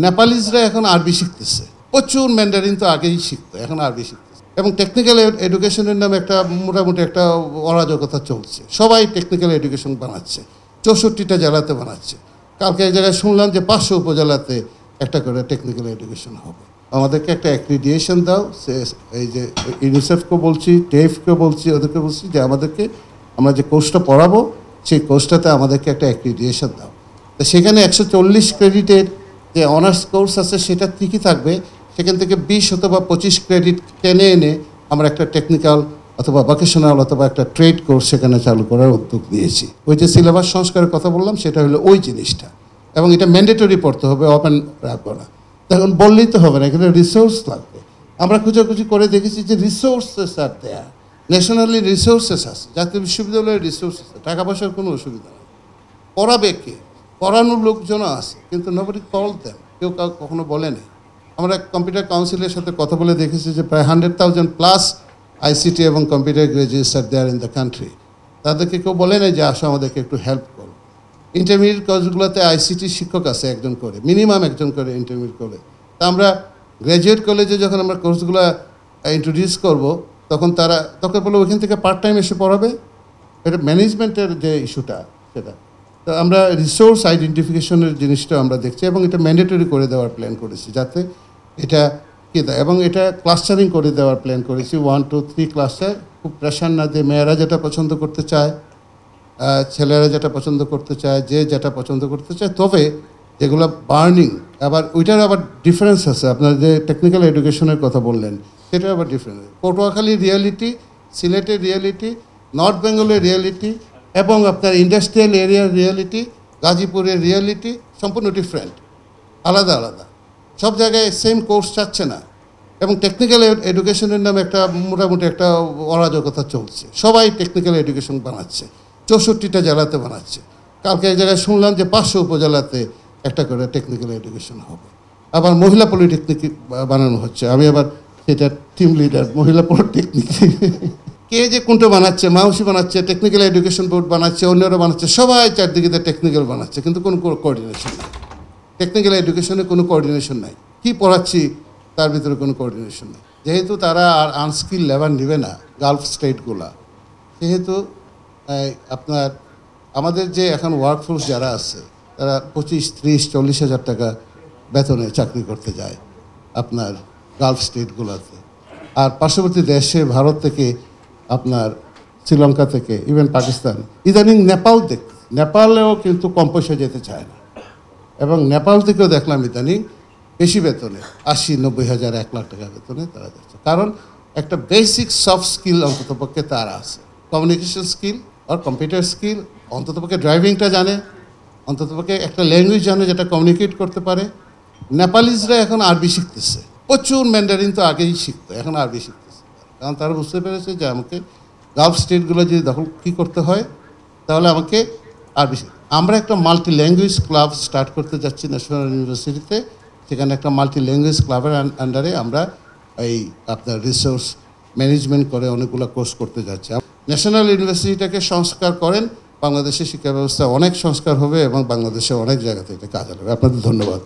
নেপালিজরা এখন আরবি শিখতেছে, প্রচুর ম্যান্ডারিন তো আগেই শিখতো, এখন আরবি শিখতেছে। এবং টেকনিক্যাল এডুকেশনের নামে একটা মোটামুটি একটা অরাজকতা চলছে। সবাই টেকনিক্যাল এডুকেশন বানাচ্ছে, 64টা জেলাতে বানাচ্ছে। কালকে এক জায়গায় শুনলাম যে 500 উপজেলাতে একটা করে টেকনিক্যাল এডুকেশন হবে। আমাদেরকে একটা অ্যাক্রিডিয়েশন দাও। এই যে ইউনিসেফকে বলছি, টেফকে বলছি, ওদেরকে বলছি যে আমাদেরকে আমরা যে কোর্সটা পড়াবো সেই কোর্সটাতে আমাদেরকে একটা অ্যাক্রিডিয়েশন দাও। তো সেখানে 140 ক্রেডিটের যে অনার্স কোর্স আছে সেটা ঠিকই থাকবে, সেখান থেকে 20 অথবা 25 ক্রেডিট টেনে এনে আমরা একটা টেকনিক্যাল অথবা ভোকেশনাল অথবা একটা ট্রেড কোর্স সেখানে চালু করার উদ্যোগ নিয়েছি। ওই যে সিলেবাস সংস্কারের কথা বললাম সেটা হলো ওই জিনিসটা, এবং এটা ম্যান্ডেটরি পড়তে হবে, ওপেন রাখবো না। এখন বললেই তো হবে না, এখানে রিসোর্স লাগবে। আমরা খোঁজাখুঁজি করে দেখেছি যে রিসোর্সেস আর দেয়া, ন্যাশনালি রিসোর্সেস আছে, জাতীয় বিশ্ববিদ্যালয়ের রিসোর্স আছে, টাকা পয়সার কোনো অসুবিধা নেই। পড়াবে কে? পড়ানোর লোকজনও আছে, কিন্তু নোবডি কল দেন, কেউ কখনো বলে নেই। আমরা কম্পিউটার কাউন্সিলের সাথে কথা বলে দেখেছি যে প্রায় 100,000 প্লাস আইসিটি এবং কম্পিউটার গ্রাজুয়েটস আর দেয়ার ইন দ্য কান্ট্রি। তাদেরকে কেউ বলে নেই যে আসো আমাদেরকে একটু হেল্প করো। ইন্টারমিডিয়েট কোর্সগুলোতে আইসিটি শিক্ষক আছে একজন করে, মিনিমাম একজন করে ইন্টারমিডিয়েট করে। তা আমরা গ্র্যাজুয়েট কলেজে যখন আমরা কোর্সগুলো ইন্ট্রোডিউস করব তখন বলবো ওইখান থেকে পার্ট টাইম এসে পড়াবে। এটা ম্যানেজমেন্টের যে ইস্যুটা সেটা। তো আমরা রিসোর্স আইডেন্টিফিকেশনের জিনিসটা আমরা দেখছি এবং এটা ম্যান্ডেটরি করে দেওয়ার প্ল্যান করেছি, যাতে এটা কি দেয়, এবং এটা ক্লাস্টারিং করে দেওয়ার প্ল্যান করেছি। 1, 2, 3 ক্লাস্টার, খুব প্রেশার না দিয়ে মেয়েরা যেটা পছন্দ করতে চায়, ছেলেরা যেটা পছন্দ করতে চায়, যে যেটা পছন্দ করতে চায়, তবে যেগুলো বার্নিং, আবার ওইটার আবার ডিফারেন্স আছে। আপনার যে টেকনিক্যাল এডুকেশনের কথা বললেন সেটার আবার ডিফারেন্স। পটুয়াখালীর রিয়ালিটি, সিলেটের রিয়ালিটি, নর্থ বেঙ্গলের রিয়ালিটি এবং আপনার ইন্ডাস্ট্রিয়াল এরিয়ার রিয়ালিটি, গাজীপুরের রিয়ালিটি সম্পূর্ণ ডিফারেন্ট, আলাদা আলাদা। সব জায়গায় সেম কোর্স চাচ্ছে না, এবং টেকনিক্যাল এডুকেশনের নামে একটা মোটামুটি একটা অরাজকতা চলছে। সবাই টেকনিক্যাল এডুকেশন বানাচ্ছে, 64টা জেলাতে বানাচ্ছে। কালকে এক জায়গায় শুনলাম যে 500 উপজেলাতে একটা করে টেকনিক্যাল এডুকেশন হবে। আবার মহিলা পলিটেকনিক বানানো হচ্ছে। আমি আবার সেটা টিম লিডার, মহিলা পলিটেকনিক। কে যে কোনটা বানাচ্ছে, মাউসি বানাচ্ছে, টেকনিক্যাল এডুকেশন বোর্ড বানাচ্ছে, অন্যরা বানাচ্ছে, সবাই চারদিকে টেকনিক্যাল বানাচ্ছে, কিন্তু কোনো কোঅর্ডিনেশন নেই। টেকনিক্যাল এডুকেশনে কোনো কোঅর্ডিনেশন নাই। কী পড়াচ্ছি তার ভিতরে কোনো কোঅর্ডিনেশন নেই। যেহেতু তারা আর আনস্কিল লেবার নেবে না গালফ স্টেটগুলা, সেহেতু আপনার আমাদের যে এখন ওয়ার্কফোর্স যারা আছে তারা 25, 30, 40 হাজার টাকা বেতনে চাকরি করতে যায় আপনার গালফ স্টেটগুলোতে। আর পার্শ্ববর্তী দেশে ভারত থেকে, আপনার শ্রীলঙ্কা থেকে, ইভেন পাকিস্তান, ইদানিং নেপালেও কিন্তু কম পয়সা যেতে চায় না। এবং নেপাল থেকেও দেখলাম ইদানিং বেশি বেতনে, 80-90 হাজার, 1 লাখ টাকা বেতনে তারা যাচ্ছে। কারণ একটা বেসিক সফট স্কিল অন্ততপক্ষে তারা আছে, কমিউনিকেশন স্কিল আর কম্পিউটার স্কিল, অন্ততপক্ষে ড্রাইভিংটা জানে, অন্ততপক্ষে একটা ল্যাঙ্গুয়েজ জানে যেটা কমিউনিকেট করতে পারে। নেপালিজরা এখন আরবি শিখতেছে, প্রচুর ম্যান্ডারিন তো আগেই শিখতো, এখন আরবি শিখতেছে। কারণ তারা বুঝতে পেরেছে যে আমাকে গালফ স্টেটগুলো যদি দখল কী করতে হয় তাহলে আমাকে আরবি আমরা একটা মাল্টি ল্যাঙ্গুয়েজ ক্লাব স্টার্ট করতে যাচ্ছি ন্যাশনাল ইউনিভার্সিটিতে। সেখানে একটা মাল্টি ল্যাঙ্গুয়েজ ক্লাবের আন্ডারে আমরা এই আপনার রিসোর্স ম্যানেজমেন্ট করে অনেকগুলো কোর্স করতে যাচ্ছি। ন্যাশনাল ইউনিভার্সিটিটাকে সংস্কার করেন, বাংলাদেশের শিক্ষা ব্যবস্থা অনেক সংস্কার হবে এবং বাংলাদেশে অনেক জায়গাতে এটা কাজে লাগবে। আপনাদের ধন্যবাদ।